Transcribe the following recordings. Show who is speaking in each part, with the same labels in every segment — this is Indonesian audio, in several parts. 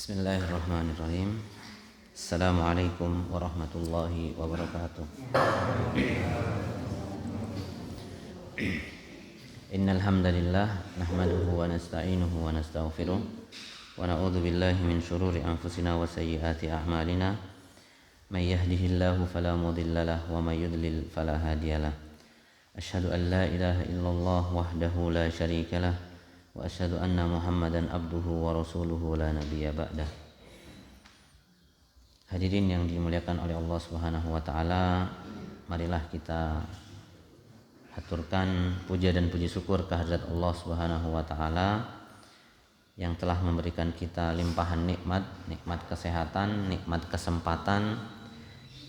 Speaker 1: Bismillahirrahmanirrahim. Assalamualaikum warahmatullahi wabarakatuh. Innal hamdalillah nahmaduhu wa nasta'inuhu wa nastaghfiruh wa na'udzu billahi min shururi anfusina wa sayyiati a'malina. May yahdihillahu fala mudilla lahu wa may yudlil fala hadiyalah. Asyhadu an la ilaha illallah wahdahu la syarika lah wa asyhadu anna Muhammadan abduhu wa rasuluhu la nabiyya ba'dah. Hadirin yang dimuliakan oleh Allah Subhanahu wa taala, marilah kita haturkan puja dan puji syukur kehadirat Allah Subhanahu wa taala yang telah memberikan kita limpahan nikmat kesehatan, nikmat kesempatan,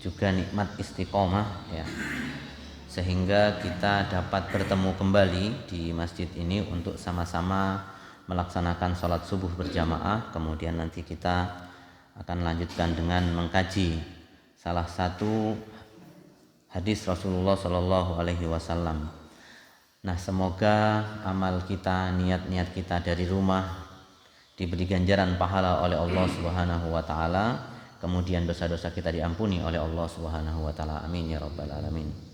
Speaker 1: juga nikmat istiqomah ya. Sehingga kita dapat bertemu kembali di masjid ini untuk sama-sama melaksanakan sholat subuh berjamaah. Kemudian nanti kita akan lanjutkan dengan mengkaji salah satu hadis Rasulullah Shallallahu Alaihi Wasallam. Nah, semoga amal kita, niat-niat kita dari rumah diberi ganjaran pahala oleh Allah Subhanahu Wa Taala. Kemudian dosa-dosa kita diampuni oleh Allah Subhanahu Wa Taala. Amin ya Rabbal Alamin.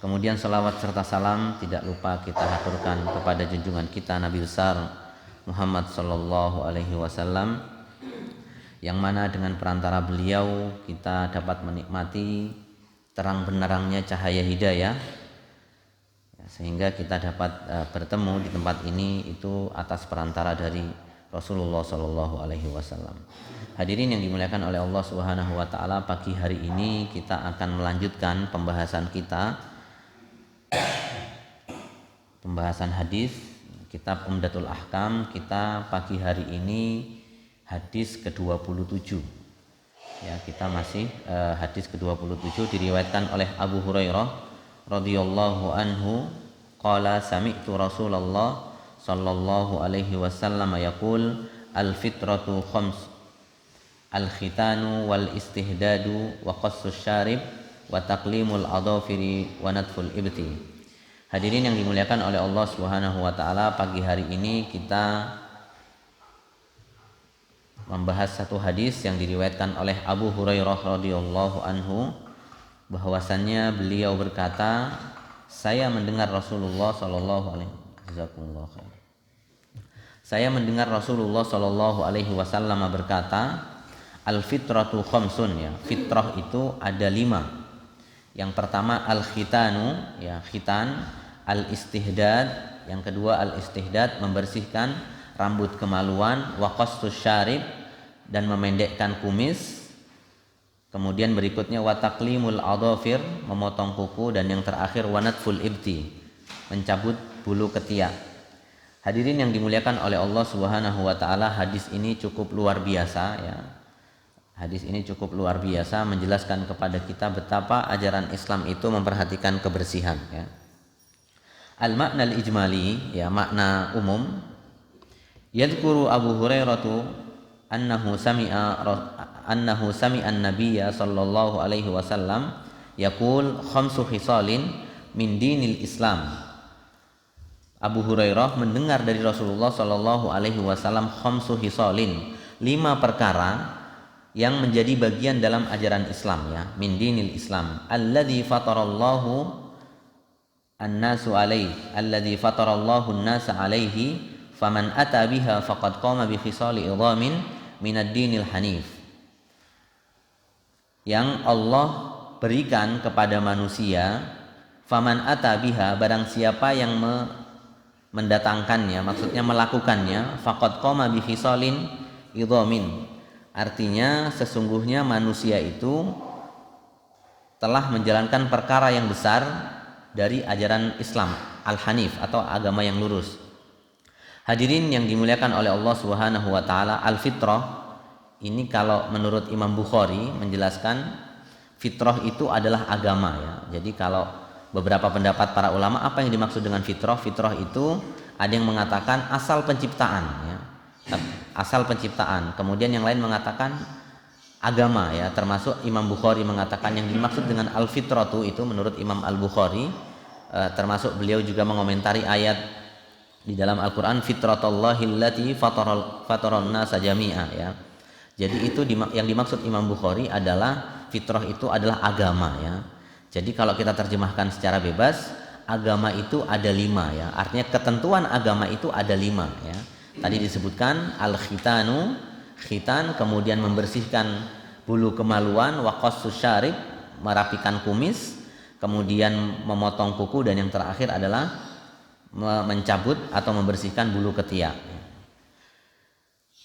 Speaker 1: Kemudian salawat serta salam tidak lupa kita haturkan kepada junjungan kita Nabi besar Muhammad sallallahu alaihi wasallam, yang mana dengan perantara beliau kita dapat menikmati terang benderangnya cahaya hidayah ya, sehingga kita dapat bertemu di tempat ini itu atas perantara dari Rasulullah sallallahu alaihi wasallam. Hadirin yang dimuliakan oleh Allah Subhanahu wa taala, pagi hari ini kita akan melanjutkan pembahasan hadis kitab Umdatul Ahkam. Kita pagi hari ini hadis ke-27 ya, kita masih hadis ke-27 diriwayatkan oleh Abu Hurairah radhiyallahu anhu qala sami'tu Rasulullah sallallahu alaihi wasallam yaqul al-fitratu khams al-khitanu wal istihdadu wa qassus syarib wa taqlimul adhafiri wa natful ibti. Hadirin yang dimuliakan oleh Allah Subhanahu wa taala, pagi hari ini kita membahas satu hadis yang diriwayatkan oleh Abu Hurairah radhiyallahu anhu, bahwasannya beliau berkata, saya mendengar Rasulullah sallallahu alaihi wasallam berkata, al-fitratu khamsun ya, fitrah itu ada 5. Yang pertama al-khitanu ya, khitan, al-istihdad, yang kedua al-istihdad membersihkan rambut kemaluan, wa qassus syarib dan memendekkan kumis. Kemudian berikutnya wa taqlimul adhafir, memotong kuku, dan yang terakhir wa natful ibti, mencabut bulu ketiak. Hadirin yang dimuliakan oleh Allah Subhanahu wa taala, hadis ini cukup luar biasa ya. Hadis ini cukup luar biasa menjelaskan kepada kita betapa ajaran Islam itu memperhatikan kebersihan ya. Al-makna al-ijmali ya, makna umum. Yadhkuru Abu Hurairah annahu sami'a an-nabiyya sallallahu alaihi wasallam yaqul khamsu khisalin min dinil Islam. Abu Hurairah mendengar dari Rasulullah sallallahu alaihi wasallam khamsu khisalin, 5 perkara yang menjadi bagian dalam ajaran Islam ya, min dinil Islam, alladzi fatarallahu an-nasu alaihi, alladzi fatarallahu an-nasa alaihi, faman ata biha faqad qama bi khisali idhamin min ad-dinil hanif. Yang Allah berikan kepada manusia, faman ata biha, barang siapa yang mendatangkannya, maksudnya melakukannya, faqad qama bi khisalin idhamin, artinya sesungguhnya manusia itu telah menjalankan perkara yang besar dari ajaran Islam al-hanif atau agama yang lurus. Hadirin yang dimuliakan oleh Allah Subhanahu wa taala, al-fitrah ini kalau menurut Imam Bukhari menjelaskan fitrah itu adalah agama ya. Jadi kalau beberapa pendapat para ulama apa yang dimaksud dengan fitrah? Fitrah itu ada yang mengatakan asal penciptaan ya. Asal penciptaan. Kemudian yang lain mengatakan agama ya, termasuk Imam Bukhari mengatakan yang dimaksud dengan al-fitratu itu menurut Imam Al-Bukhari, termasuk beliau juga mengomentari ayat Di dalam Al-Qur'an fitratallahi allati fataran nasa jami'a ya. Jadi itu yang dimaksud Imam Bukhari adalah fitrah itu adalah agama ya. Jadi kalau kita terjemahkan secara bebas, agama itu ada 5 ya. Artinya ketentuan agama itu ada 5 ya. Tadi disebutkan al-khitanu, khitan, kemudian membersihkan bulu kemaluan, wa qassus syarib, merapikan kumis, kemudian memotong kuku, dan yang terakhir adalah mencabut atau membersihkan bulu ketiak.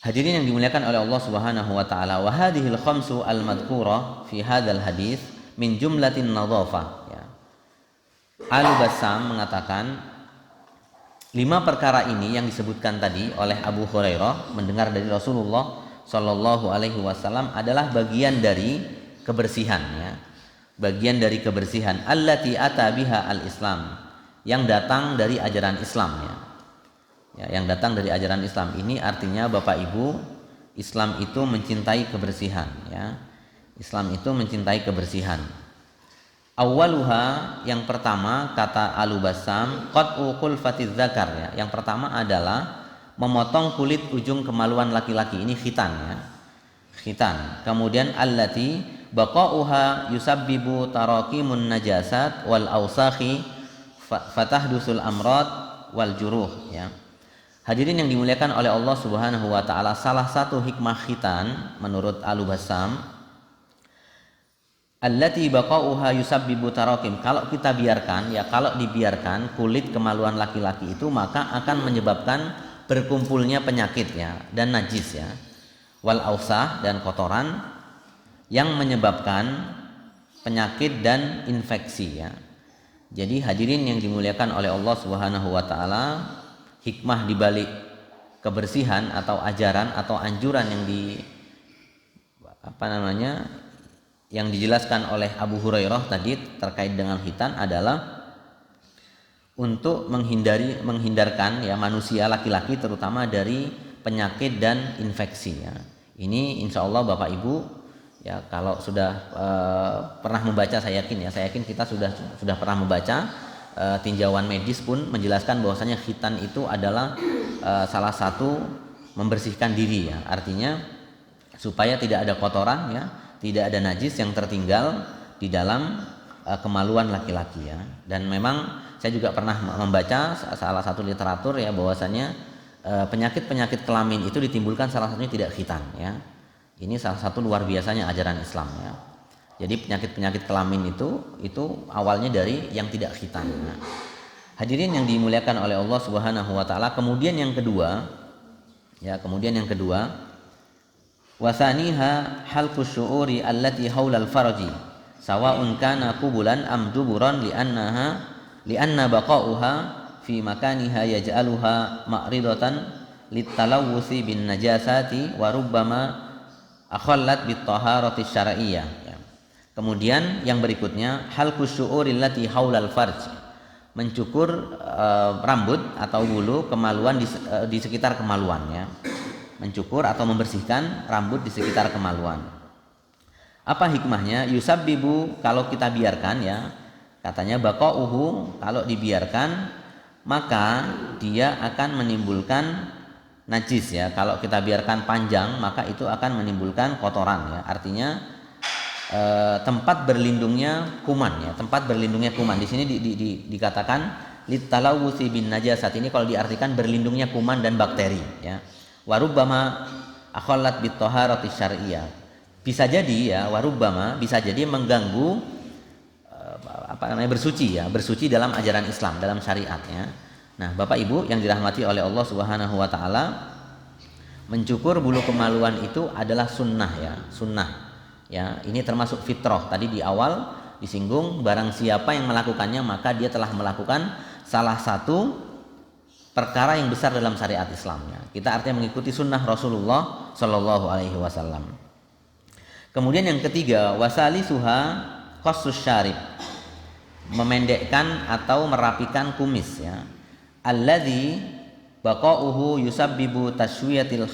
Speaker 1: Hadirin yang dimuliakan oleh Allah Subhanahu wa taala, wa hadhil khamsu al-madhkurah fi hadzal hadis min jumlatin nadhafah ya. Al-Bassam mengatakan 5 perkara ini yang disebutkan tadi oleh Abu Hurairah mendengar dari Rasulullah Shallallahu alaihi wasallam adalah bagian dari kebersihan ya. Bagian dari kebersihan allati ata biha al-Islam, yang datang dari ajaran Islam ya. Yang datang dari ajaran Islam ini artinya Bapak Ibu, Islam itu mencintai kebersihan ya. Islam itu mencintai kebersihan. Awwaluha, yang pertama kata Al-Bassam, qat'u khulfatiz zakar ya. Yang pertama adalah memotong kulit ujung kemaluan laki-laki, ini khitan ya. Khitan. Kemudian allati baqa'uha yusabbibu tarakimun najasat wal awsakhi fatahdusul amrad wal juruh ya. Hadirin yang dimuliakan oleh Allah Subhanahu wa taala, salah satu hikmah khitan menurut Al-Bassam allati baqa'uha yusabbibu tarakim, kalau kita biarkan ya, kalau dibiarkan kulit kemaluan laki-laki itu maka akan menyebabkan berkumpulnya penyakit ya dan najis ya, wal ausah, dan kotoran yang menyebabkan penyakit dan infeksi ya. Jadi hadirin yang dimuliakan oleh Allah Subhanahu wa taala, hikmah dibalik kebersihan atau ajaran atau anjuran yang dijelaskan oleh Abu Hurairah tadi terkait dengan khitan adalah untuk menghindarkan ya manusia laki-laki terutama dari penyakit dan infeksi ya. Ini insya Allah Bapak Ibu ya, kalau sudah pernah membaca, saya yakin kita sudah pernah membaca, tinjauan medis pun menjelaskan bahwasanya khitan itu adalah salah satu membersihkan diri ya. Artinya supaya tidak ada kotoran ya, tidak ada najis yang tertinggal di dalam kemaluan laki-laki ya. Dan memang saya juga pernah membaca salah satu literatur ya, bahwasanya penyakit-penyakit kelamin itu ditimbulkan salah satunya tidak khitan ya. Ini salah satu luar biasanya ajaran Islam ya. Jadi penyakit-penyakit kelamin itu awalnya dari yang tidak khitan. Nah, hadirin yang dimuliakan oleh Allah Subhanahu wa taala, kemudian yang kedua, wasaniha halqus syu'uri allati haulal farji sawa'un kana qubulan am duburan li'anna baqa'uha fi makaniha yaj'aluha ma'ridatan litalawusi bin najasati wa rubbama akhallat bit taharati syar'iyyah ya. Kemudian yang berikutnya halqus syu'uri allati haulal farj, mencukur rambut atau bulu kemaluan di sekitar kemaluan ya. Mencukur atau membersihkan rambut di sekitar kemaluan. Apa hikmahnya? Yusabbibu, kalau kita biarkan ya, katanya baqa'uhu, kalau dibiarkan maka dia akan menimbulkan najis ya. Kalau kita biarkan panjang maka itu akan menimbulkan kotoran ya. Artinya tempat berlindungnya kuman ya, tempat berlindungnya kuman. Di sini dikatakan litalawusi bin najasat, ini kalau diartikan berlindungnya kuman dan bakteri ya. Warubbama akhallat bit taharati syar'iyyah, bisa jadi ya, warubbama bisa jadi mengganggu bersuci dalam ajaran Islam, dalam syariatnya. Nah, Bapak Ibu yang dirahmati oleh Allah Subhanahu wa taala, mencukur bulu kemaluan itu adalah sunnah ya. Ini termasuk fitrah. Tadi di awal disinggung, barang siapa yang melakukannya maka dia telah melakukan salah satu perkara yang besar dalam syariat Islamnya. Kita artinya mengikuti sunnah Rasulullah Shallallahu alaihi wasallam. Kemudian yang ketiga, wasalisuha qassus syarib, memendekkan atau merapikan kumis ya. Alladzi baqa'uhu yusabbibu taswiyatil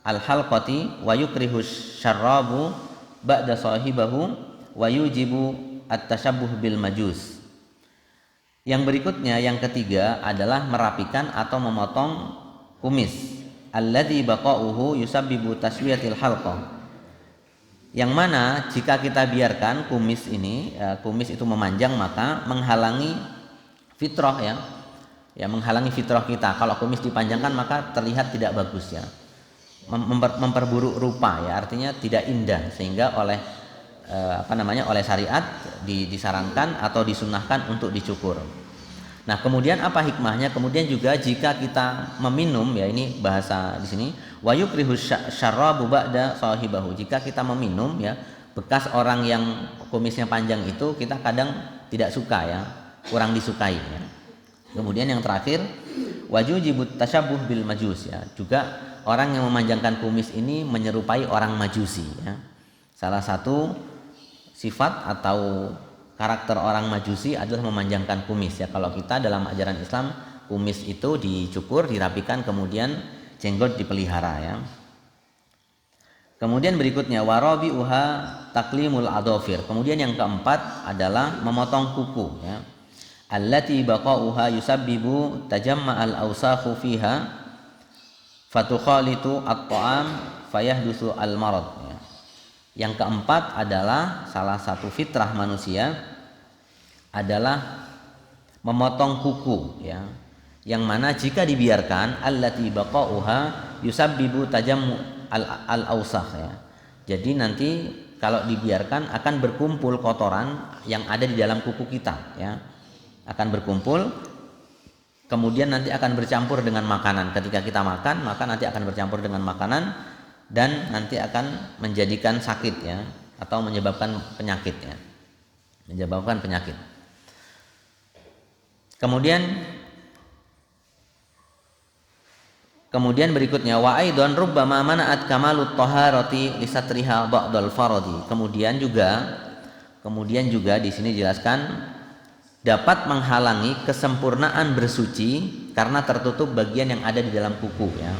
Speaker 1: al-halqati wa yukrihu syarrabu ba'da sahibahu wa yujibu at-tashabbuh bil majus. Yang berikutnya, yang ketiga adalah merapikan atau memotong kumis. Alladzi baqa'uhu yusabbibu taswiyatil halqah. Yang mana jika kita biarkan kumis ini, kumis itu memanjang, maka menghalangi fitrah ya menghalangi fitrah kita. Kalau kumis dipanjangkan maka terlihat tidak bagus ya, memperburuk rupa ya, artinya tidak indah, sehingga oleh oleh syariat disarankan atau disunahkan untuk dicukur. Nah, kemudian apa hikmahnya? Kemudian juga jika kita meminum, ya ini bahasa di sini, wa yukrihu syarrabu ba'da sahibahu. Jika kita meminum ya, bekas orang yang kumisnya panjang itu kita kadang tidak suka ya, kurang disukai ya. Kemudian yang terakhir, wajibut tasyabbuh bil majus ya. Juga orang yang memanjangkan kumis ini menyerupai orang Majusi ya. Salah satu sifat atau karakter orang Majusi adalah memanjangkan kumis ya. Kalau kita dalam ajaran Islam, kumis itu dicukur, dirapikan, kemudian jenggot dipelihara ya. Kemudian berikutnya warabi'uha taklimul adhafir. Kemudian yang keempat adalah memotong kuku ya. Allati baqa'uha yusabbibu tajamma'al awsakhu fiha fatukhalitu at-ta'am fayahdutsu al-marad ya. Yang keempat adalah salah satu fitrah manusia adalah memotong kuku ya. Yang mana jika dibiarkan allati baqa'uha yusabbibu tajammu al-awsakh ya. Jadi nanti kalau dibiarkan akan berkumpul kotoran yang ada di dalam kuku kita ya. Akan berkumpul, kemudian nanti akan bercampur dengan makanan. Ketika kita makan, maka nanti akan bercampur dengan makanan dan nanti akan menjadikan sakit ya, atau menyebabkan penyakit ya. Menyebabkan penyakit. Kemudian berikutnya wa aidan rubbama mana'at kamalut taharati lisatriha ba'dal faradi. Kemudian juga di sini jelaskan dapat menghalangi kesempurnaan bersuci karena tertutup bagian yang ada di dalam kuku ya.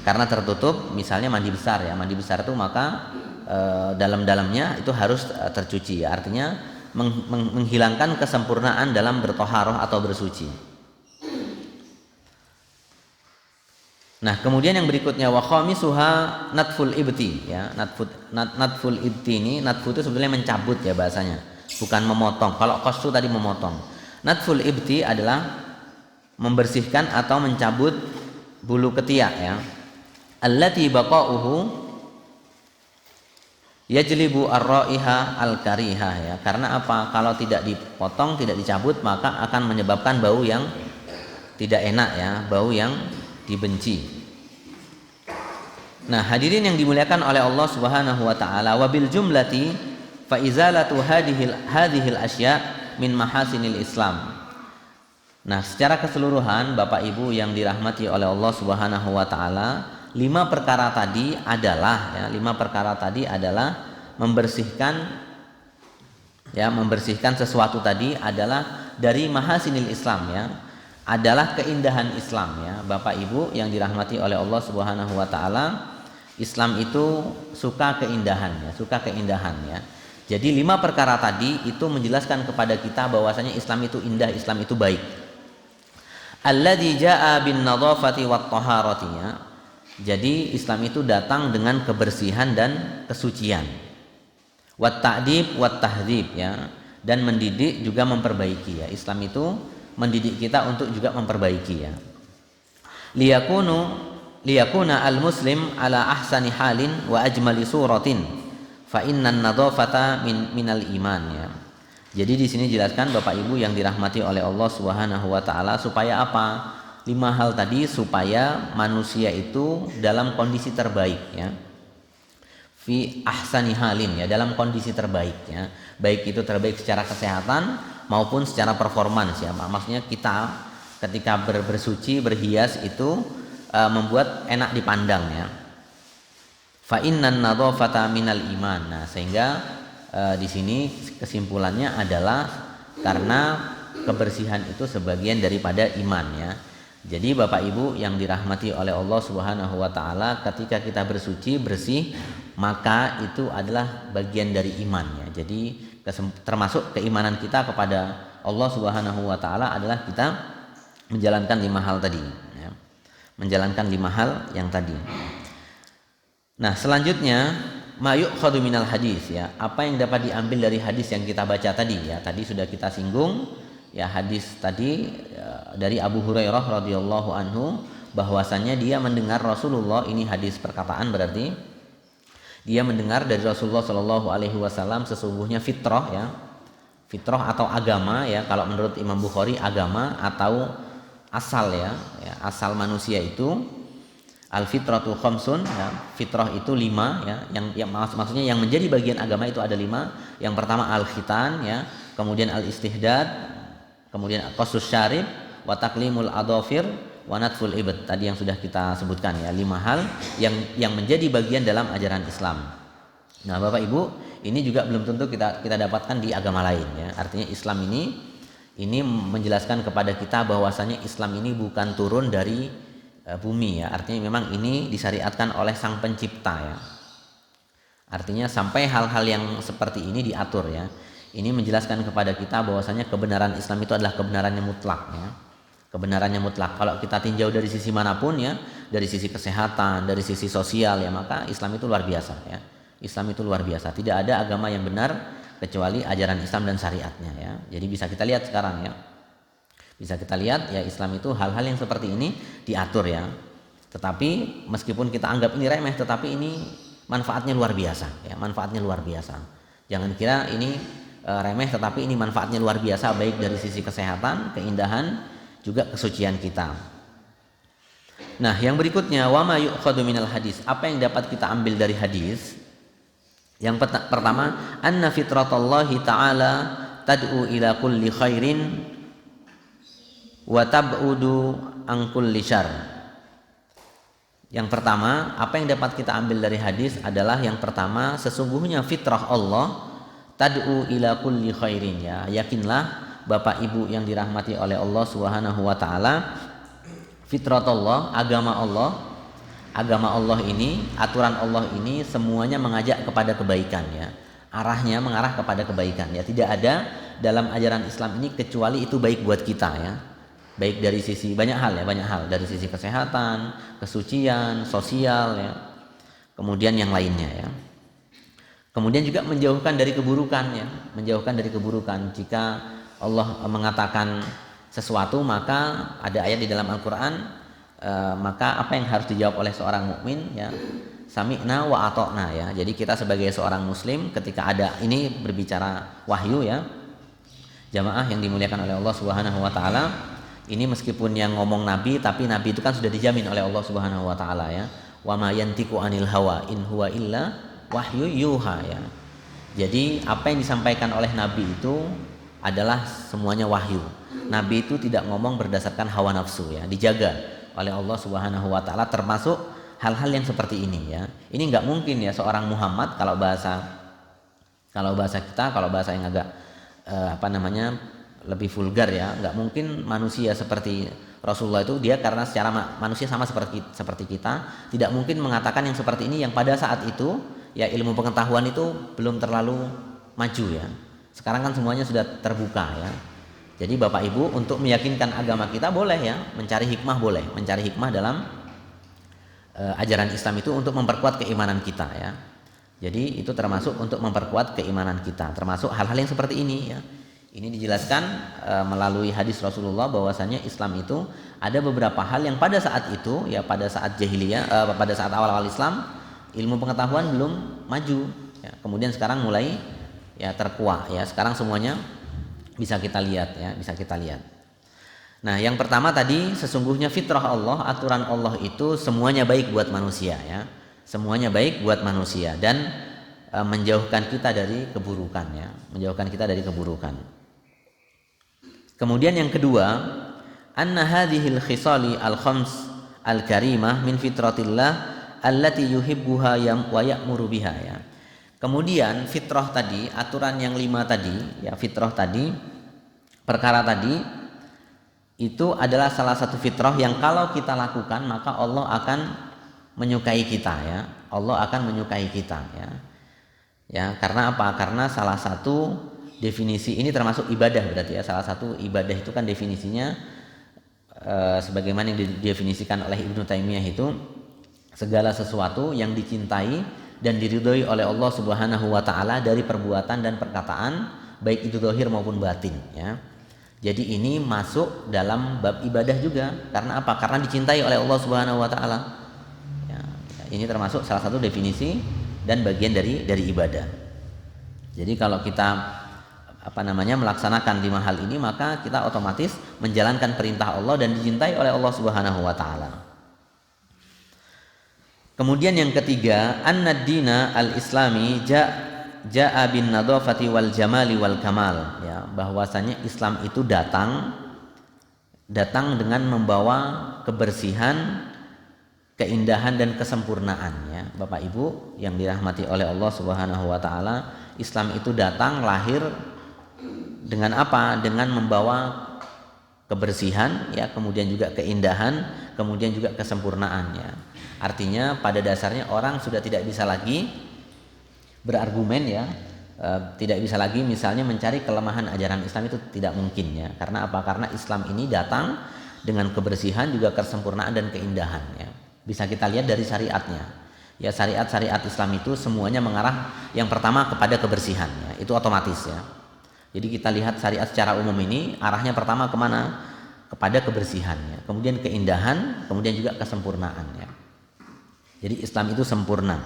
Speaker 1: Karena tertutup, misalnya mandi besar ya, mandi besar itu maka dalam-dalamnya itu harus tercuci ya. Artinya menghilangkan kesempurnaan dalam bertoharoh atau bersuci. Nah, kemudian yang berikutnya wa khamisuha natful ibti ya. Natful ibti ini, natfu itu sebetulnya mencabut ya bahasanya, bukan memotong. Kalau qassu tadi memotong. Natful ibti adalah membersihkan atau mencabut bulu ketiak ya. Allati baqa'uhu yajlibu ar-ra'iha al-kariha ya. Karena apa? Kalau tidak dipotong, tidak dicabut, maka akan menyebabkan bau yang tidak enak ya, bau yang dibenci. Nah, hadirin yang dimuliakan oleh Allah Subhanahu wa taala, wa bil jumlati fa izalatu hadhil asya min mahasinil Islam. Nah, secara keseluruhan Bapak Ibu yang dirahmati oleh Allah Subhanahu wa taala, lima perkara tadi adalah membersihkan sesuatu tadi adalah dari mahasinil Islam ya. Adalah keindahan Islam ya. Bapak Ibu yang dirahmati oleh Allah Subhanahu wa taala, Islam itu suka keindahan ya. Jadi lima perkara tadi itu menjelaskan kepada kita bahwasanya Islam itu indah, Islam itu baik. Alladzi jaa bin nadhafati wat taharati ya. Jadi Islam itu datang dengan kebersihan dan kesucian. Wat ta'dib wat tahdzib ya, dan mendidik juga memperbaiki ya. Islam itu mendidik kita untuk juga memperbaiki ya. Liyakuna al-muslim ala ahsani halin wa ajmali suratin fa innan nadhafata minal iman ya. Jadi di sini jelaskan Bapak Ibu yang dirahmati oleh Allah Subhanahu wa taala, supaya apa? 5 hal tadi, supaya manusia itu dalam kondisi terbaik ya. Fi ahsani halin ya, dalam kondisi terbaik ya. Baik itu terbaik secara kesehatan maupun secara performance ya. Maksudnya kita ketika bersuci, berhias itu membuat enak dipandang ya. Fa innan nadhafata minal iman. Nah, sehingga di sini kesimpulannya adalah karena kebersihan itu sebagian daripada iman ya. Jadi Bapak Ibu yang dirahmati oleh Allah Subhanahu wa taala, ketika kita bersuci, bersih, maka itu adalah bagian dari iman ya. Jadi termasuk keimanan kita kepada Allah Subhanahu wa taala adalah kita menjalankan 5 hal tadi ya. Menjalankan 5 hal yang tadi. Nah, selanjutnya ma yu'khadhu minal hadis ya. Apa yang dapat diambil dari hadis yang kita baca tadi ya. Tadi sudah kita singgung ya, hadis tadi dari Abu Hurairah radhiyallahu anhu bahwasanya dia mendengar Rasulullah, ini hadis perkataan berarti dia mendengar dari Rasulullah Shallallahu alaihi wasallam sesungguhnya fitrah ya. Fitrah atau agama ya, kalau menurut Imam Bukhari agama atau asal ya, asal manusia itu al fitratu khamsun ya, fitrah itu 5 ya, yang maksudnya yang menjadi bagian agama itu ada 5. Yang pertama al khitan ya, kemudian al istihdad, kemudian qasus syarib, wa taqlimul adhafir, wa natful ibad. Tadi yang sudah kita sebutkan ya, 5 hal yang menjadi bagian dalam ajaran Islam. Nah, Bapak Ibu, ini juga belum tentu kita dapatkan di agama lain ya. Artinya Islam ini menjelaskan kepada kita bahwasanya Islam ini bukan turun dari bumi ya. Artinya memang ini disyariatkan oleh Sang Pencipta ya. Artinya sampai hal-hal yang seperti ini diatur ya. Ini menjelaskan kepada kita bahwasanya kebenaran Islam itu adalah kebenaran yang mutlak ya. Kebenarannya mutlak. Kalau kita tinjau dari sisi manapun ya, dari sisi kesehatan, dari sisi sosial ya, maka Islam itu luar biasa ya. Islam itu luar biasa. Tidak ada agama yang benar kecuali ajaran Islam dan syariatnya ya. Jadi bisa kita lihat sekarang ya. Bisa kita lihat ya, Islam itu hal-hal yang seperti ini diatur ya. Tetapi meskipun kita anggap ini remeh, tetapi ini manfaatnya luar biasa ya. Manfaatnya luar biasa. Jangan kira ini remeh, tetapi ini manfaatnya luar biasa, baik dari sisi kesehatan, keindahan, juga kesucian kita. Nah, yang berikutnya wa ma yu'khadhu minal hadis. Apa yang dapat kita ambil dari hadis? Yang pertama, anna fitratallahi ta'ala tad'u ila kulli khairin wa tab'udu an kulli syarr. Yang pertama, apa yang dapat kita ambil dari hadis adalah yang pertama, sesungguhnya fitrah Allah tad'u ila kulli khairin ya. Yakinlah Bapak Ibu yang dirahmati oleh Allah Subhanahu wa taala, fitratullah, agama Allah ini, aturan Allah ini semuanya mengajak kepada kebaikan ya. Arahnya mengarah kepada kebaikan ya. Tidak ada dalam ajaran Islam ini kecuali itu baik buat kita ya. Baik dari sisi banyak hal, dari sisi kesehatan, kesucian, sosial ya. Kemudian yang lainnya ya. Kemudian juga menjauhkan dari keburukan ya, menjauhkan dari keburukan. Jika Allah mengatakan sesuatu, maka ada ayat di dalam Al-Qur'an, maka apa yang harus dijawab oleh seorang mukmin ya, sami'na wa ata'na ya. Jadi kita sebagai seorang muslim ketika ada ini berbicara wahyu ya, jamaah yang dimuliakan oleh Allah Subhanahu wa taala, ini meskipun yang ngomong nabi, tapi nabi itu kan sudah dijamin oleh Allah Subhanahu wa taala ya. Wa ma yantiqu anil hawa in huwa illa wahyu yuha ya. Jadi apa yang disampaikan oleh nabi itu adalah semuanya wahyu. Nabi itu tidak ngomong berdasarkan hawa nafsu ya, dijaga oleh Allah Subhanahu wa taala, termasuk hal-hal yang seperti ini ya. Ini enggak mungkin ya seorang Muhammad, kalau bahasa kita, kalau bahasa yang agak lebih vulgar ya, nggak mungkin manusia seperti Rasulullah itu, dia karena secara manusia sama seperti kita, tidak mungkin mengatakan yang seperti ini yang pada saat itu ya ilmu pengetahuan itu belum terlalu maju ya. Sekarang kan semuanya sudah terbuka ya. Jadi Bapak Ibu, untuk meyakinkan agama kita boleh ya, mencari hikmah dalam ajaran Islam itu untuk memperkuat keimanan kita ya. Jadi itu termasuk untuk memperkuat keimanan kita, termasuk hal-hal yang seperti ini ya. Ini dijelaskan melalui hadis Rasulullah bahwasanya Islam itu ada beberapa hal yang pada saat itu ya, pada saat jahiliyah, pada saat awal-awal Islam, ilmu pengetahuan belum maju ya. Kemudian sekarang mulai ya terkuak ya. Sekarang semuanya bisa kita lihat ya, bisa kita lihat. Nah, yang pertama tadi, sesungguhnya fitrah Allah, aturan Allah itu semuanya baik buat manusia ya. Semuanya baik buat manusia dan menjauhkan kita dari keburukan ya, menjauhkan kita dari keburukan. Kemudian yang kedua, anna hadhil khisali al-khams al-karimah min fitratillah allati yuhibbuha wa ya'muru biha ya. Kemudian fitrah tadi, aturan yang 5 tadi ya, fitrah tadi, perkara tadi itu adalah salah satu fitrah yang kalau kita lakukan maka Allah akan menyukai kita ya. Allah akan menyukai kita ya. Ya, karena apa? Karena salah satu definisi ini termasuk ibadah berarti ya. Salah satu ibadah itu kan definisinya sebagaimana yang didefinisikan oleh Ibnu Taimiyah itu segala sesuatu yang dicintai dan diridhoi oleh Allah Subhanahu wa taala dari perbuatan dan perkataan baik itu zahir maupun batin ya. Jadi ini masuk dalam bab ibadah juga. Karena apa? Karena dicintai oleh Allah Subhanahu wa taala. Ya, ini termasuk salah satu definisi dan bagian dari ibadah. Jadi kalau kita melaksanakan 5 hal ini, maka kita otomatis menjalankan perintah Allah dan dicintai oleh Allah Subhanahu wa taala. Kemudian yang ketiga, annad-dina al-islami ja'a bin nadhafati wal jamali wal kamal ya, bahwasanya Islam itu datang dengan membawa kebersihan, keindahan dan kesempurnaan ya. Bapak Ibu yang dirahmati oleh Allah Subhanahu wa taala, Islam itu datang lahir dengan apa? Dengan membawa kebersihan ya, kemudian juga keindahan, kemudian juga kesempurnaan ya. Artinya pada dasarnya orang sudah tidak bisa lagi berargumen ya, tidak bisa lagi misalnya mencari kelemahan ajaran Islam, itu tidak mungkin ya. Karena apa? Karena Islam ini datang dengan kebersihan, juga kesempurnaan dan keindahan ya. Bisa kita lihat dari syariatnya ya, syariat Islam itu semuanya mengarah yang pertama kepada kebersihan ya, itu otomatis ya. Jadi kita lihat syariat secara umum ini arahnya pertama kemana? Kepada kebersihan ya, kemudian keindahan, kemudian juga kesempurnaan ya. Jadi Islam itu sempurna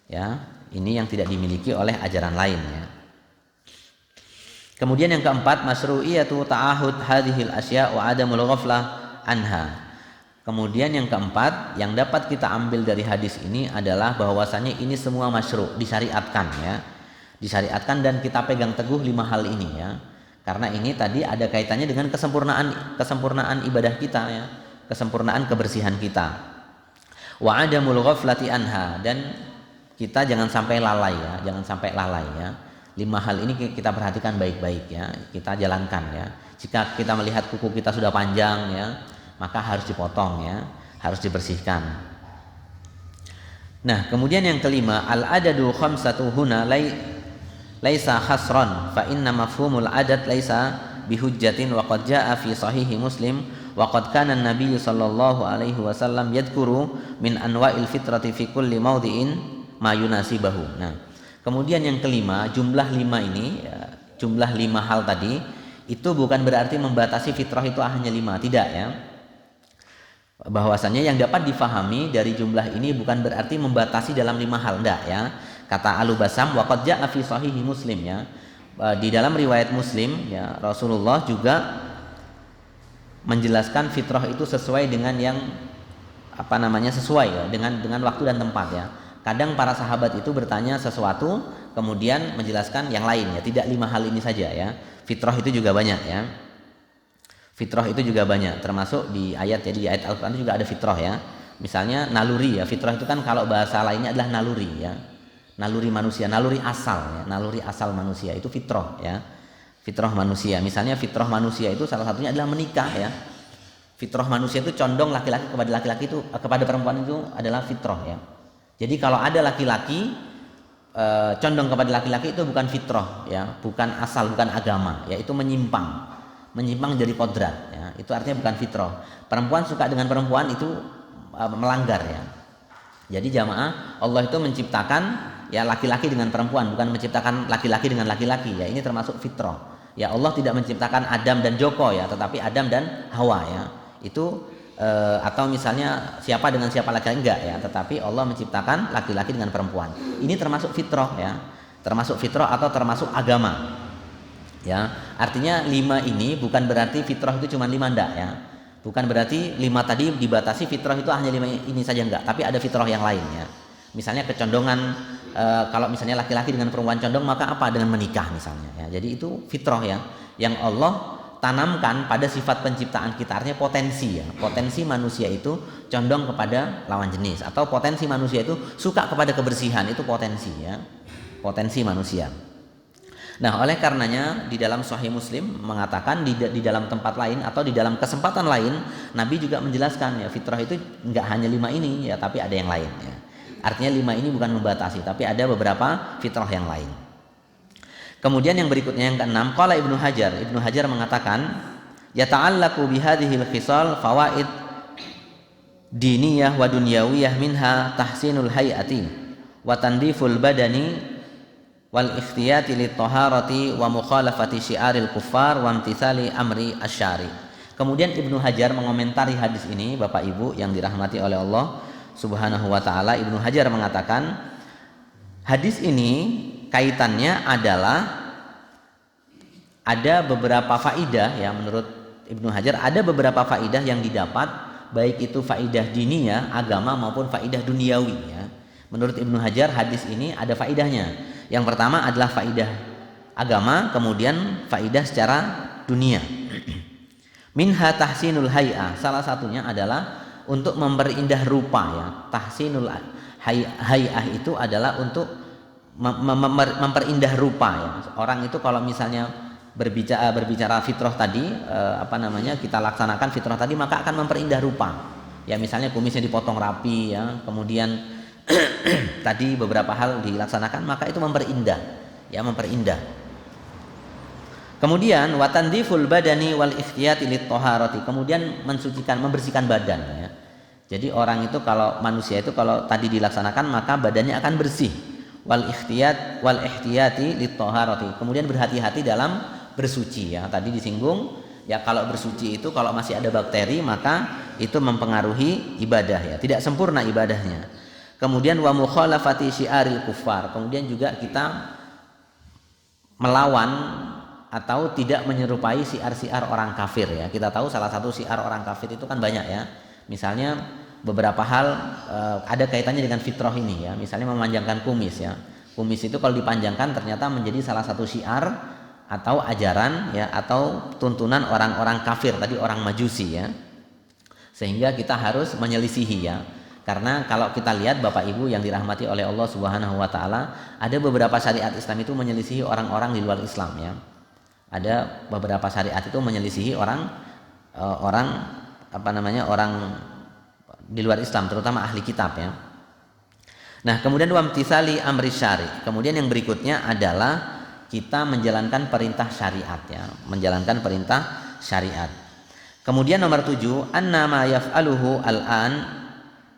Speaker 1: ya, ini yang tidak dimiliki oleh ajaran lain ya. Kemudian yang keempat, masyru'iyatu ta'ahud hadhil asya' wa adamul ghaflah anha. Kemudian yang keempat yang dapat kita ambil dari hadis ini adalah bahwasanya ini semua masyru', disyariatkan ya. Disyariatkan dan kita pegang teguh 5 hal ini ya. Karena ini tadi ada kaitannya dengan kesempurnaan ibadah kita ya, kesempurnaan kebersihan kita. Wa adamul ghaflati anha, dan kita jangan sampai lalai ya, jangan sampai lalai ya. 5 hal ini kita perhatikan baik-baik ya, kita jalankan ya. Jika kita melihat kuku kita sudah panjang ya, maka harus dipotong ya, harus dibersihkan. Nah, kemudian yang kelima, al-adadu khamsatu huna laisa hasran fa inna mafhumul adad laisa bihujjatin wa qad jaa fi sahihi Muslim wa qad kana an-nabiy sallallahu alaihi wasallam yadhkuru min anwa'il fitrati fi kulli mawdi'in ma yunasibahu. Nah, kemudian yang kelima, jumlah 5 ini ya, jumlah 5 hal tadi itu bukan berarti membatasi fitrah itu hanya 5, tidak ya. Bahwasanya yang dapat difahami dari jumlah ini bukan berarti membatasi dalam 5 hal, enggak ya. Kata Al-Basam wa qad jaa fi sahihi Muslim ya. Di dalam riwayat Muslim ya, Rasulullah juga menjelaskan fitrah itu sesuai dengan yang sesuai ya, dengan waktu dan tempat ya. Kadang para sahabat itu bertanya sesuatu kemudian menjelaskan yang lain ya, tidak 5 hal ini saja ya. Fitrah itu juga banyak ya. Fitrah itu juga banyak, termasuk di ayat ya, di ayat Al-Qur'an juga ada fitrah ya. Misalnya naluri ya, fitrah itu kan kalau bahasa lainnya adalah naluri ya. Naluri manusia, naluri asal ya, naluri asal manusia itu fitrah ya. Fitrah manusia. Misalnya fitrah manusia itu salah satunya adalah menikah ya. Fitrah manusia itu condong laki-laki kepada laki-laki itu, kepada perempuan itu adalah fitrah ya. Jadi kalau ada laki-laki condong kepada laki-laki itu bukan fitrah ya, bukan asal, bukan agama ya, itu menyimpang dari kodrat ya, itu artinya bukan fitrah. Perempuan suka dengan perempuan itu melanggar ya. Jadi jamaah, Allah itu menciptakan ya laki-laki dengan perempuan, bukan menciptakan laki-laki dengan laki-laki ya, ini termasuk fitrah ya. Allah tidak menciptakan Adam dan Joko ya, tetapi Adam dan Hawa ya, itu atau misalnya siapa dengan siapa laki-laki, enggak ya, tetapi Allah menciptakan laki-laki dengan perempuan. Ini termasuk fitrah ya, termasuk fitrah atau termasuk agama ya. Artinya 5 ini bukan berarti fitrah itu cuma 5, enggak ya, bukan berarti 5 tadi dibatasi fitrah itu hanya 5 ini saja, enggak, tapi ada fitrah yang lain ya. Misalnya kecondongan, kalau misalnya laki-laki dengan perempuan condong, maka apa? Dengan menikah misalnya ya. Jadi itu fitrah ya, yang Allah tanamkan pada sifat penciptaan kita. Artinya potensi ya, potensi manusia itu condong kepada lawan jenis, atau potensi manusia itu suka kepada kebersihan, itu potensi ya, potensi manusia. Nah, oleh karenanya di dalam Sahih Muslim mengatakan di dalam tempat lain atau di dalam kesempatan lain, Nabi juga menjelaskan ya, fitrah itu enggak hanya 5 ini ya, tapi ada yang lain ya. Artinya 5 ini bukan membatasi, tapi ada beberapa fitrah yang lain. Kemudian yang berikutnya yang keenam, qala Ibnu Hajar mengatakan, yata'allaqu bihadhil khisal fawaid diniyah wa dunyawiyah minha tahsinul hayati wa tandiful badani wal ikhtiyati lit taharati wa mukhalafati syiaril kuffar wa imtithali amri asyari. Kemudian Ibnu Hajar mengomentari hadis ini, Bapak Ibu yang dirahmati oleh Allah Subhanahu wa taala. Ibnu Hajar mengatakan hadis ini kaitannya adalah ada beberapa faidah ya, menurut Ibnu Hajar ada beberapa faidah yang didapat, baik itu faidah diniyah agama maupun faidah duniawi ya. Menurut Ibnu Hajar hadis ini ada faidahnya. Yang pertama adalah faidah agama, kemudian faidah secara dunia. Minha tahsinul hay'ah, salah satunya adalah untuk memperindah rupa ya. Tahsinul hay'ah itu adalah untuk memperindah rupa ya. Orang itu kalau misalnya berbicara fitrah tadi kita laksanakan fitrah tadi, maka akan memperindah rupa ya. Misalnya kumisnya dipotong rapi ya, kemudian tadi beberapa hal dilaksanakan, maka itu memperindah ya, memperindah. Kemudian watandiful badani wal ikhtiyati lit taharati, kemudian mensucikan, membersihkan badan ya. Jadi orang itu, kalau manusia itu kalau tadi dilaksanakan maka badannya akan bersih. Wal ihtiyati lit taharati, kemudian berhati-hati dalam bersuci ya. Tadi disinggung ya, kalau bersuci itu kalau masih ada bakteri maka itu mempengaruhi ibadah ya, tidak sempurna ibadahnya. Kemudian wa mukhalafati syiaril kuffar, kemudian juga kita melawan atau tidak menyerupai syiar-syiar orang kafir ya. Kita tahu salah satu syiar orang kafir itu kan banyak ya. Misalnya beberapa hal ada kaitannya dengan fitrah ini ya. Misalnya memanjangkan kumis ya. Kumis itu kalau dipanjangkan ternyata menjadi salah satu syiar atau ajaran ya, atau tuntunan orang-orang kafir tadi, orang Majusi ya. Sehingga kita harus menyelisihi ya. Karena kalau kita lihat Bapak Ibu yang dirahmati oleh Allah Subhanahu wa taala, ada beberapa syariat Islam itu menyelisihi orang-orang di luar Islam ya. Ada beberapa syariat itu menyelisihi orang di luar Islam, terutama ahli kitab ya. Nah, kemudian wamtisali amri syari. Kemudian yang berikutnya adalah kita menjalankan perintah syariat ya, menjalankan perintah syariat. Kemudian nomor 7, annama yaf'aluhu al-an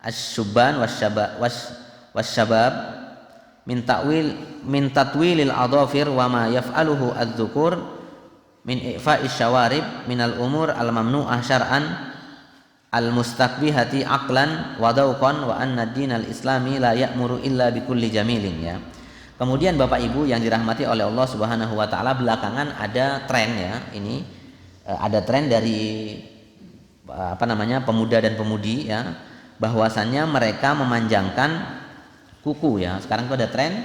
Speaker 1: asy-syubban wasyabab min tatwilil adhafir wa ma yaf'aluhu adz-dzukur min i'fa'i syawarib minal umur al-mamnu'ah syar'an al-mustaqbihati aqlan wa dawqan wa anna ad-dinal islami la ya'muru illa bikulli jamilin ya. Kemudian Bapak Ibu yang dirahmati oleh Allah Subhanahu wa taala, belakangan ada tren ya, ini ada tren dari pemuda dan pemudi ya, bahwasannya mereka memanjangkan kuku ya. Sekarang itu ada tren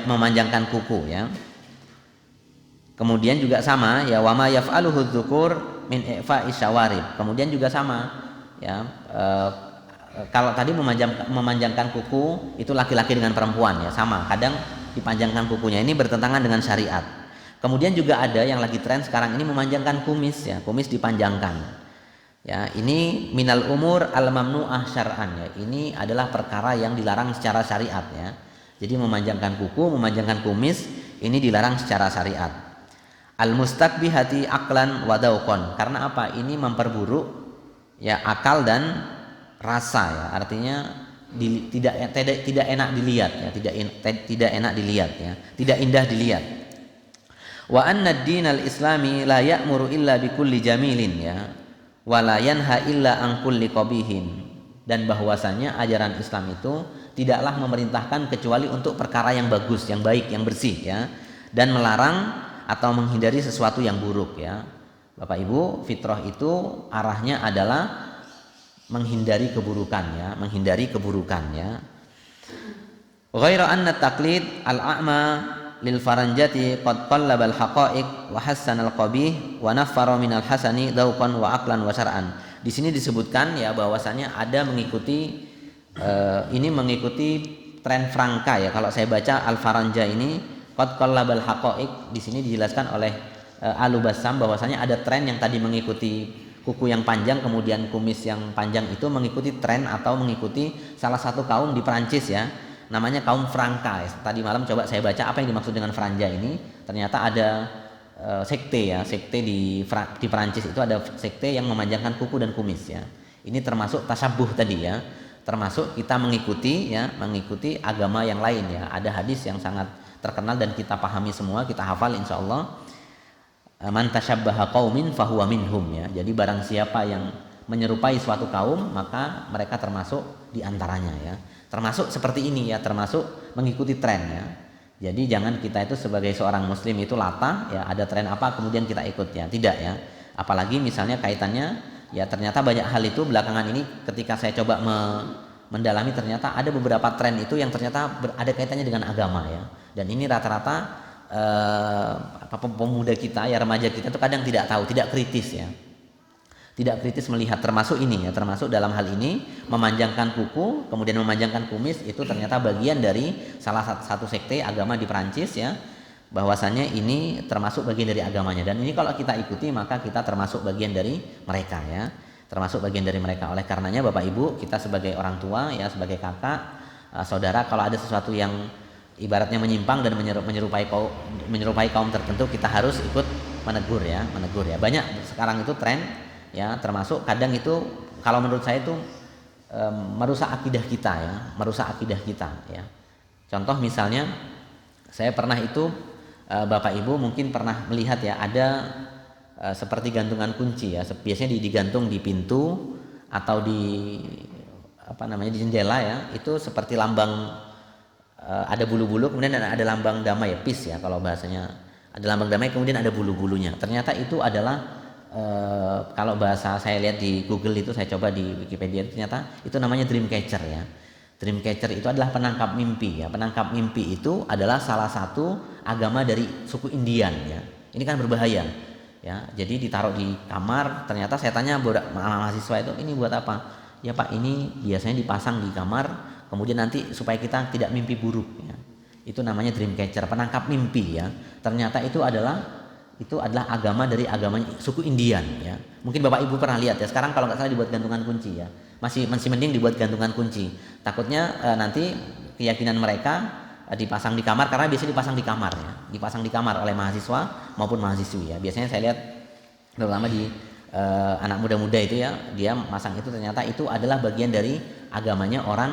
Speaker 1: memanjangkan kuku ya. Kemudian juga sama ya, wa ma yaf'aluhu dzukur min i'fa'i syawarib. Kemudian juga sama ya, kalau tadi memanjangkan kuku itu laki-laki dengan perempuan ya, sama, kadang dipanjangkan kukunya, ini bertentangan dengan syariat. Kemudian juga ada yang lagi tren sekarang ini memanjangkan kumis ya, kumis dipanjangkan ya. Ini minal umur al mamnu'ah syar'an ya, ini adalah perkara yang dilarang secara syariat ya. Jadi memanjangkan kuku, memanjangkan kumis ini dilarang secara syariat. Al mustaqbihati aqlan wa dawqan, karena apa? Ini memperburuk ya akal dan rasa ya, artinya tidak enak dilihat ya, tidak enak dilihat ya, tidak indah dilihat. Wa anna ad-dinal islami la ya'muru illa bikulli jamilin ya, wa la yanha illa an kulli qabihin, dan bahwasanya ajaran Islam itu tidaklah memerintahkan kecuali untuk perkara yang bagus, yang baik, yang bersih ya, dan melarang atau menghindari sesuatu yang buruk ya. Bapak Ibu, fitrah itu arahnya adalah menghindari keburukan ya, menghindari keburukan ya. Ghaira anna taqlid al-a'ma lil faranjati qad qallaba al-haqa'iq wa hassana al-qabih wa naffara min al-hasani dawqan wa aqlan wa syar'an. Di sini disebutkan ya bahwasanya ada mengikuti tren Franka ya. Kalau saya baca al-faranja ini qad qallaba al-haqa'iq, di sini dijelaskan oleh Al-Bassam bahwasanya ada tren yang tadi mengikuti kuku yang panjang, kemudian kumis yang panjang itu mengikuti tren atau mengikuti salah satu kaum di Perancis ya. namanya kaum Franka. Tadi malam coba saya baca apa yang dimaksud dengan Franja ini. Ternyata ada sekte ya, sekte di Perancis itu ada sekte yang memanjangkan kuku dan kumis ya. Ini termasuk tasabuh tadi ya, termasuk kita mengikuti agama yang lain ya. Ada hadis yang sangat terkenal dan kita pahami semua, kita hafal insyaallah. Man tasyabbaha qaumin fahuwa minhum ya. Jadi barang siapa yang menyerupai suatu kaum maka mereka termasuk di antaranya ya. Termasuk seperti ini ya, termasuk mengikuti tren ya. Jadi jangan kita itu sebagai seorang muslim itu lata ya, ada tren apa kemudian kita ikut ya, tidak ya. Apalagi misalnya kaitannya ya, ternyata banyak hal itu belakangan ini ketika saya coba mendalami ternyata ada beberapa tren itu yang ternyata ada kaitannya dengan agama ya. Dan ini rata-rata pemuda kita ya, remaja kita itu kadang tidak tahu, tidak kritis ya. Tidak kritis melihat, termasuk ini ya, termasuk dalam hal ini memanjangkan kuku kemudian memanjangkan kumis itu ternyata bagian dari salah satu sekte agama di Perancis ya, bahwasannya ini termasuk bagian dari agamanya, dan ini kalau kita ikuti maka kita termasuk bagian dari mereka ya, termasuk bagian dari mereka. Oleh karenanya Bapak Ibu, kita sebagai orang tua ya, sebagai kakak, saudara, kalau ada sesuatu yang ibaratnya menyimpang dan menyerupai kaum tertentu, kita harus ikut menegur ya. Banyak sekarang itu tren ya, termasuk kadang itu kalau menurut saya itu merusak akidah kita ya. Contoh misalnya saya pernah itu, Bapak Ibu mungkin pernah melihat ya, ada seperti gantungan kunci ya, biasanya digantung di pintu atau di di jendela ya, itu seperti lambang, ada bulu-bulu kemudian ada lambang damai ya, peace ya kalau bahasanya, ada lambang damai kemudian ada bulu-bulunya. Ternyata itu adalah kalau bahasa saya lihat di Google itu, saya coba di Wikipedia, ternyata itu namanya dream catcher ya. Dream catcher itu adalah penangkap mimpi ya. Penangkap mimpi itu adalah salah satu agama dari suku Indian ya. Ini kan berbahaya ya. Jadi ditaruh di kamar, ternyata saya tanya mahasiswa itu, ini buat apa? Ya Pak, ini biasanya dipasang di kamar kemudian nanti supaya kita tidak mimpi buruk ya. Itu namanya dream catcher, penangkap mimpi ya. Ternyata itu adalah agama dari agamanya suku Indian ya. Mungkin Bapak Ibu pernah lihat ya, sekarang kalau nggak salah dibuat gantungan kunci ya. Masih mending dibuat gantungan kunci. Takutnya nanti keyakinan mereka dipasang di kamar, karena biasanya dipasang di kamar ya. Dipasang di kamar oleh mahasiswa maupun mahasiswi ya. Biasanya saya lihat terutama di anak muda-muda itu ya, dia masang itu, ternyata itu adalah bagian dari agamanya orang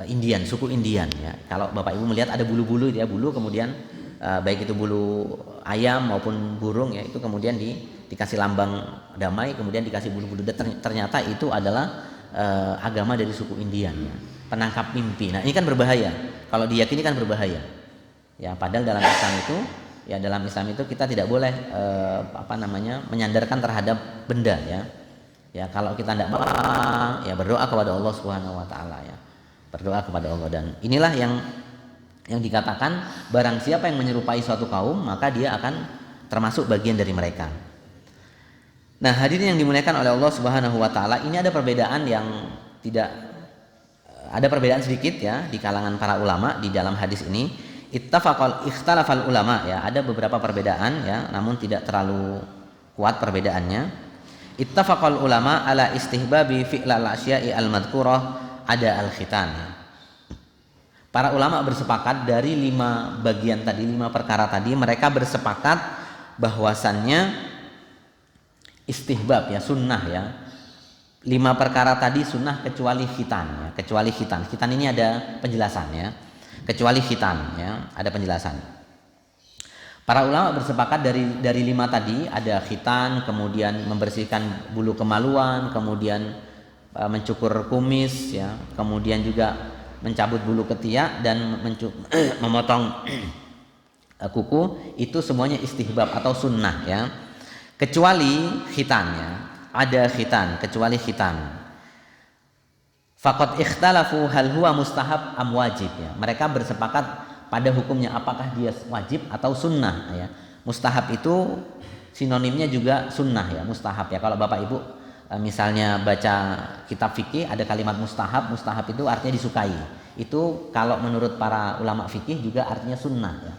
Speaker 1: Indian, suku Indian ya. Kalau Bapak Ibu melihat ada bulu-bulu ya, bulu kemudian baik itu bulu ayam maupun burung ya, itu kemudian dikasih lambang damai, kemudian dikasih bulu-bulu. Ternyata itu adalah agama dari suku Indian ya, penangkap mimpi. Nah ini kan berbahaya, kalau diyakini kan berbahaya ya. Padahal dalam Islam itu kita tidak boleh menyandarkan terhadap benda ya. Kalau kita tidak mau ya, berdoa kepada Allah Subhanahu Wa Taala ya, berdoa kepada Allah. Dan inilah yang dikatakan, barang siapa yang menyerupai suatu kaum maka dia akan termasuk bagian dari mereka. Nah, hadirin yang dimuliakan oleh Allah Subhanahu wa taala, ini ada perbedaan sedikit ya di kalangan para ulama di dalam hadis ini. Ikhtalafal ulama ya, ada beberapa perbedaan ya, namun tidak terlalu kuat perbedaannya. Ittafaqal ulama ala istihbabi fi'lal asya'i al-madhkurah ada al-khitan. Para ulama bersepakat dari 5 bagian tadi, 5 perkara tadi, mereka bersepakat bahwasannya istihbab ya, sunnah ya. 5 perkara tadi sunnah kecuali khitan ya, kecuali khitan. Khitan ini ada penjelasannya, kecuali khitan ya, ada penjelasan. Para ulama bersepakat dari 5 tadi, ada khitan, kemudian membersihkan bulu kemaluan, kemudian mencukur kumis ya, kemudian juga mencabut bulu ketiak dan memotong kuku, itu semuanya istihbab atau sunnah ya, kecuali khitan ya. Ada khitan, kecuali khitan. Faqad ikhtalafu hal huwa mustahab am wajib ya. Mereka bersepakat pada hukumnya, apakah dia wajib atau sunnah ya. Mustahab itu sinonimnya juga sunnah ya, mustahab ya. Kalau Bapak Ibu misalnya baca kitab fikih, ada kalimat mustahab itu artinya disukai. Itu kalau menurut para ulama fikih juga artinya sunnah ya.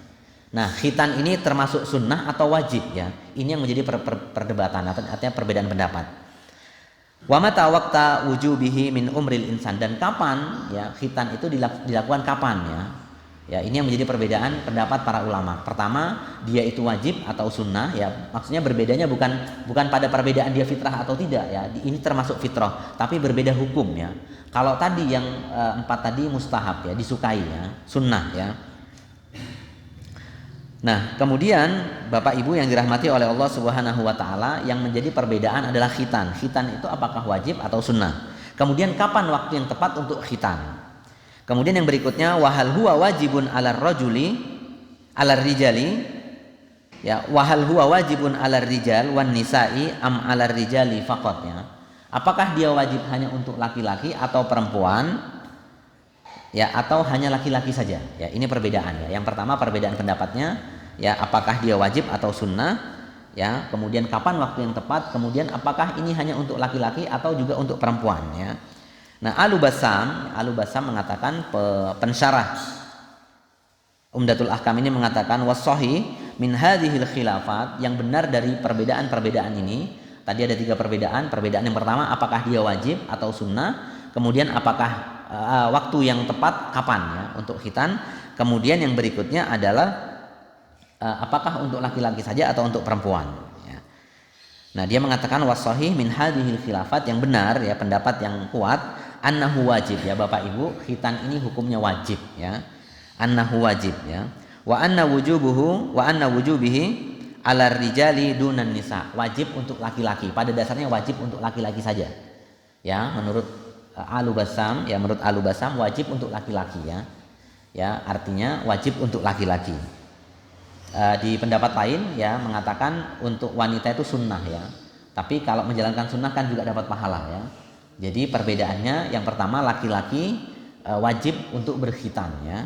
Speaker 1: Nah, khitan ini termasuk sunnah atau wajib ya. Ini yang menjadi perdebatan, artinya perbedaan pendapat. Wa mata waqta wujubihi min umril insan, dan kapan ya khitan itu dilakukan kapan ya. Ya, ini yang menjadi perbedaan pendapat para ulama. Pertama, dia itu wajib atau sunnah ya. Maksudnya berbedanya bukan pada perbedaan dia fitrah atau tidak ya. Ini termasuk fitrah, tapi berbeda hukum ya. Kalau tadi yang 4 tadi mustahab ya, disukai ya, sunnah ya. Nah, kemudian Bapak Ibu yang dirahmati oleh Allah Subhanahu wa taala, yang menjadi perbedaan adalah khitan. Khitan itu apakah wajib atau sunnah? Kemudian kapan waktu yang tepat untuk khitan? Kemudian yang berikutnya, wahal huwa wajibun 'alar rajuli 'alar rijali ya, wahal huwa wajibun 'alar rijal wan nisa'i am 'alar rijali faqat ya. Apakah dia wajib hanya untuk laki-laki atau perempuan ya, atau hanya laki-laki saja ya. Ini perbedaan ya. Yang pertama perbedaan pendapatnya ya, apakah dia wajib atau sunnah ya, kemudian kapan waktu yang tepat, kemudian apakah ini hanya untuk laki-laki atau juga untuk perempuan ya. Nah, Al-Bassam mengatakan, pensyarah Umdatul Ahkam ini mengatakan, was-shahih min hadhil khilafat, yang benar dari perbedaan-perbedaan ini, tadi ada 3 perbedaan. Perbedaan yang pertama, apakah dia wajib atau sunnah, kemudian apakah waktu yang tepat kapan ya untuk khitan, kemudian yang berikutnya adalah apakah untuk laki-laki saja atau untuk perempuan ya. Nah, dia mengatakan was-shahih min hadhil khilafat, yang benar ya, pendapat yang kuat, annahu wajib ya Bapak Ibu, khitan ini hukumnya wajib ya, annahu wajib ya, wa anna wujubihi 'alar rijali dunan nisa, wajib untuk laki-laki, pada dasarnya wajib untuk laki-laki saja ya, menurut Al-Bassam ya, menurut Al-Bassam wajib untuk laki-laki ya, ya artinya wajib untuk laki-laki. Di pendapat lain ya mengatakan untuk wanita itu sunnah ya, tapi kalau menjalankan sunnah kan juga dapat pahala ya. Jadi perbedaannya, yang pertama laki-laki wajib untuk berkhitan ya,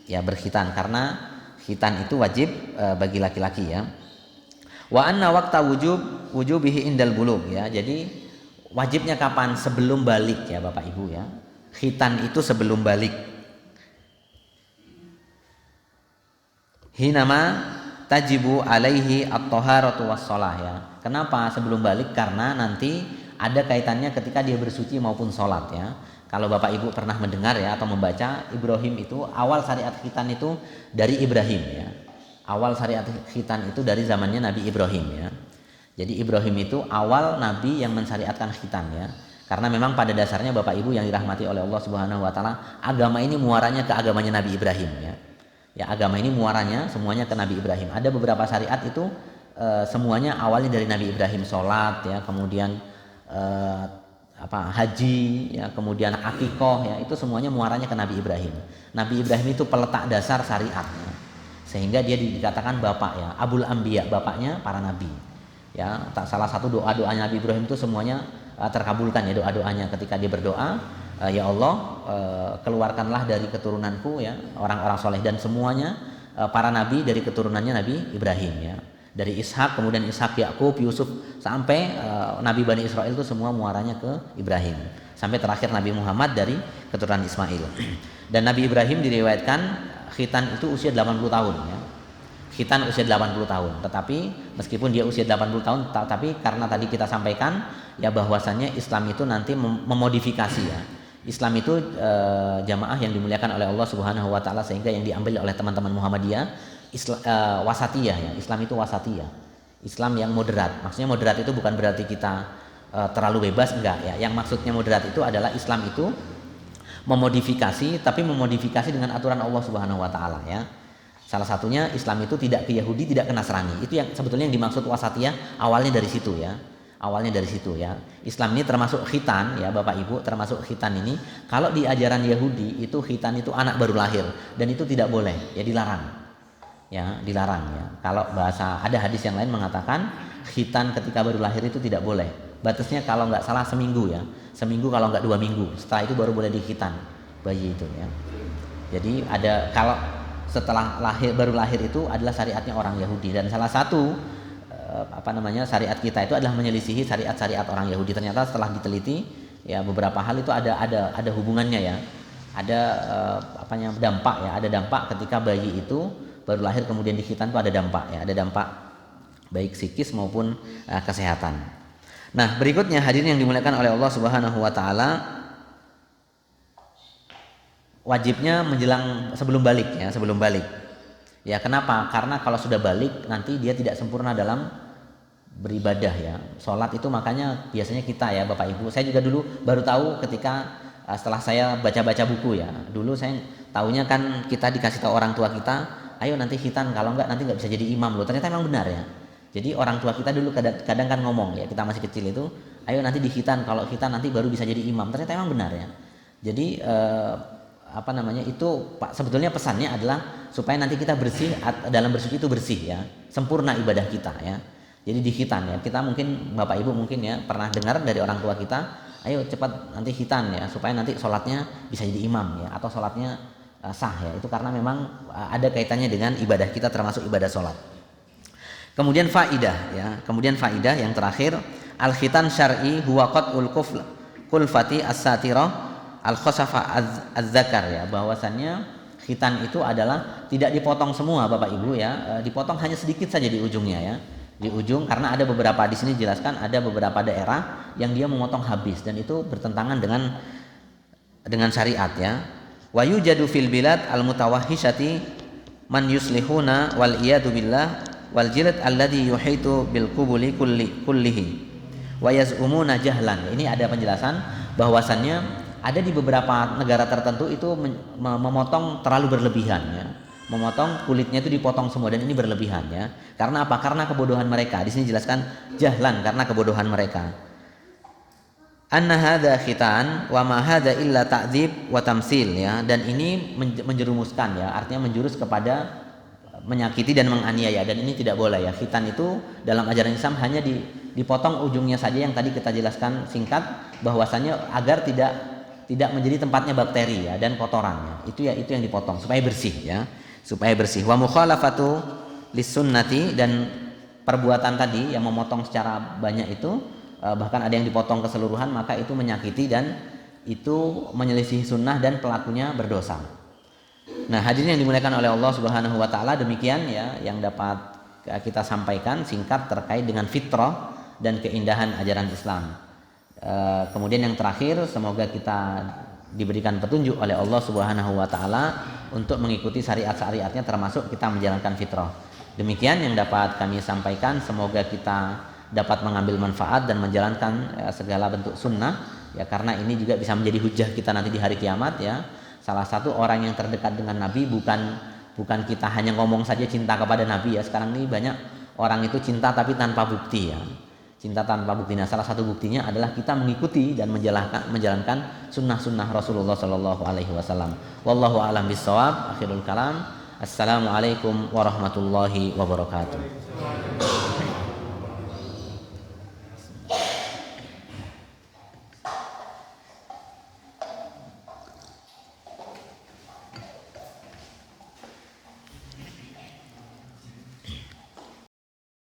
Speaker 1: ya berkhitan, karena khitan itu wajib bagi laki-laki ya. Wa anna waqta wujubihi indal bulugh ya, jadi wajibnya kapan? Sebelum balik ya Bapak Ibu ya, khitan itu sebelum balik. Hinama tajibu alaihi at-taharatu was-shalah ya. Kenapa sebelum balik? Karena nanti ada kaitannya ketika dia bersuci maupun sholat ya. Kalau Bapak Ibu pernah mendengar ya atau membaca, Ibrahim itu awal syariat khitan itu dari Ibrahim ya. Awal syariat khitan itu dari zamannya Nabi Ibrahim ya. Jadi Ibrahim itu awal nabi yang mensyariatkan khitan ya. Karena memang pada dasarnya Bapak Ibu yang dirahmati oleh Allah Subhanahu wa taala, agama ini muaranya ke agamanya Nabi Ibrahim ya. Ya, agama ini muaranya semuanya ke Nabi Ibrahim. Ada beberapa syariat itu semuanya awalnya dari Nabi Ibrahim, sholat ya, kemudian haji ya, kemudian akikoh ya, itu semuanya muaranya ke Nabi Ibrahim. Nabi Ibrahim itu peletak dasar syariat ya. Sehingga dia dikatakan bapak ya, Abul Anbiya, bapaknya para nabi ya. Salah satu doa-doanya Nabi Ibrahim itu semuanya terkabulkan ya, doa-doanya ketika dia berdoa, ya Allah, keluarkanlah dari keturunanku ya orang-orang soleh, dan semuanya para nabi dari keturunannya Nabi Ibrahim ya. Dari Ishak, kemudian Ishak, Yakub, Yusuf, sampai Nabi Bani Israel itu semua muaranya ke Ibrahim. Sampai terakhir Nabi Muhammad dari keturunan Ismail. Dan Nabi Ibrahim diriwayatkan khitan itu usia 80 tahun ya. Khitan usia 80 tahun. Tetapi meskipun dia usia 80 tahun, tapi karena tadi kita sampaikan ya bahwasannya Islam itu nanti memodifikasi ya. Islam itu jamaah yang dimuliakan oleh Allah Subhanahu wa taala, sehingga yang diambil oleh teman-teman Muhammadiyah wasatiyah ya. Islam itu wasatiyah, Islam yang moderat. Maksudnya moderat itu bukan berarti kita terlalu bebas, enggak ya. Yang maksudnya moderat itu adalah Islam itu memodifikasi, tapi memodifikasi dengan aturan Allah Subhanahu wa taala ya. Salah satunya Islam itu tidak ke Yahudi, tidak ke Nasrani. Itu yang sebetulnya yang dimaksud wasatiyah, awalnya dari situ ya. Awalnya dari situ ya. Islam ini termasuk khitan ya Bapak Ibu, termasuk khitan ini. Kalau di ajaran Yahudi itu khitan itu anak baru lahir, dan itu tidak boleh ya, dilarang. Ya, dilarang ya. Kalau bahasa, ada hadis yang lain mengatakan khitan ketika baru lahir itu tidak boleh. Batasnya kalau nggak salah seminggu ya. Seminggu kalau nggak 2 minggu. Setelah itu baru boleh dikhitan bayi itu ya. Jadi ada, kalau setelah baru lahir itu adalah syariatnya orang Yahudi, dan salah satu syariat kita itu adalah menyelisihi syariat orang Yahudi. Ternyata setelah diteliti ya, beberapa hal itu ada hubungannya ya. Ada dampak ya, ada dampak ketika bayi itu baru lahir kemudian dikhitan, itu ada dampak ya, ada dampak baik psikis maupun kesehatan. Nah, berikutnya hadirin yang dimuliakan oleh Allah Subhanahu wa taala, wajibnya menjelang sebelum balik ya, sebelum balik. Ya, kenapa? Karena kalau sudah balik nanti dia tidak sempurna dalam beribadah ya. Sholat itu makanya biasanya kita ya Bapak Ibu, saya juga dulu baru tahu ketika setelah saya baca-baca buku ya. Dulu saya taunya kan kita dikasih tahu orang tua kita, ayo nanti khitan, kalau enggak nanti enggak bisa jadi imam loh. Ternyata memang benar ya. Jadi orang tua kita dulu kadang kan ngomong ya, kita masih kecil itu, ayo nanti dikhitan, kalau khitan nanti baru bisa jadi imam. Ternyata memang benar ya. Jadi itu sebetulnya pesannya adalah supaya nanti kita bersih, dalam bersuci itu bersih ya, sempurna ibadah kita ya. Jadi di khitan ya, kita mungkin Bapak Ibu mungkin ya pernah dengar dari orang tua kita, ayo cepat nanti khitan ya, supaya nanti sholatnya bisa jadi imam ya, atau sholatnya sah ya. Itu karena memang ada kaitannya dengan ibadah kita, termasuk ibadah sholat. Kemudian faidah yang terakhir, al khitan syar'i huwa qat'ul kulfati as-satirah al khosafa az-zakar ya, bahwasannya khitan itu adalah tidak dipotong semua Bapak Ibu ya, dipotong hanya sedikit saja di ujungnya ya. Di ujung, karena ada beberapa di sini jelaskan ada beberapa daerah yang dia memotong habis dan itu bertentangan dengan syariat ya. Wa yujadu fil bilad al mutawahhishati man yuslihuna wal iyadu billah wal jilad alladhi yuhitu bil qubuli kullihi wa yaz'umuna jahlan. Ini ada penjelasan bahwasannya ada di beberapa negara tertentu itu memotong terlalu berlebihan ya. Memotong kulitnya itu dipotong semua dan ini berlebihan ya. Karena apa? Karena kebodohan mereka. Di sini jelaskan jahlan, karena kebodohan mereka. Anna hadza khitan wa ma hadza illa ta'dzib wa tamsil ya, dan ini menjerumuskan ya, artinya menjurus kepada menyakiti dan menganiaya, dan ini tidak boleh ya. Khitan itu dalam ajaran Islam hanya dipotong ujungnya saja yang tadi kita jelaskan singkat, bahwasannya agar tidak menjadi tempatnya bakteri ya dan kotorannya. Itu yang dipotong supaya bersih ya. Supaya bersih. Wa mukhalafatu lis-sunnati, dan perbuatan tadi yang memotong secara banyak itu, bahkan ada yang dipotong keseluruhan, maka itu menyakiti dan itu menyelisih sunnah dan pelakunya berdosa. Nah, hadirin yang dimuliakan oleh Allah Subhanahu wa taala, demikian ya yang dapat kita sampaikan singkat terkait dengan fitrah dan keindahan ajaran Islam. Kemudian yang terakhir, semoga kita diberikan petunjuk oleh Allah Subhanahu wa taala untuk mengikuti syariat-syariatnya, termasuk kita menjalankan fitrah. Demikian yang dapat kami sampaikan, semoga kita dapat mengambil manfaat dan menjalankan segala bentuk sunnah ya, karena ini juga bisa menjadi hujah kita nanti di hari kiamat ya. Salah satu orang yang terdekat dengan Nabi bukan kita hanya ngomong saja cinta kepada Nabi ya. Sekarang ini banyak orang itu cinta tapi tanpa bukti ya. Cinta tanpa bukti. Nah, salah satu buktinya adalah kita mengikuti dan menjalankan sunnah-sunnah Rasulullah Shallallahu Alaihi Wasallam. Wallahu a'lam bishawab. Akhirul kalam. Assalamualaikum warahmatullahi wabarakatuh.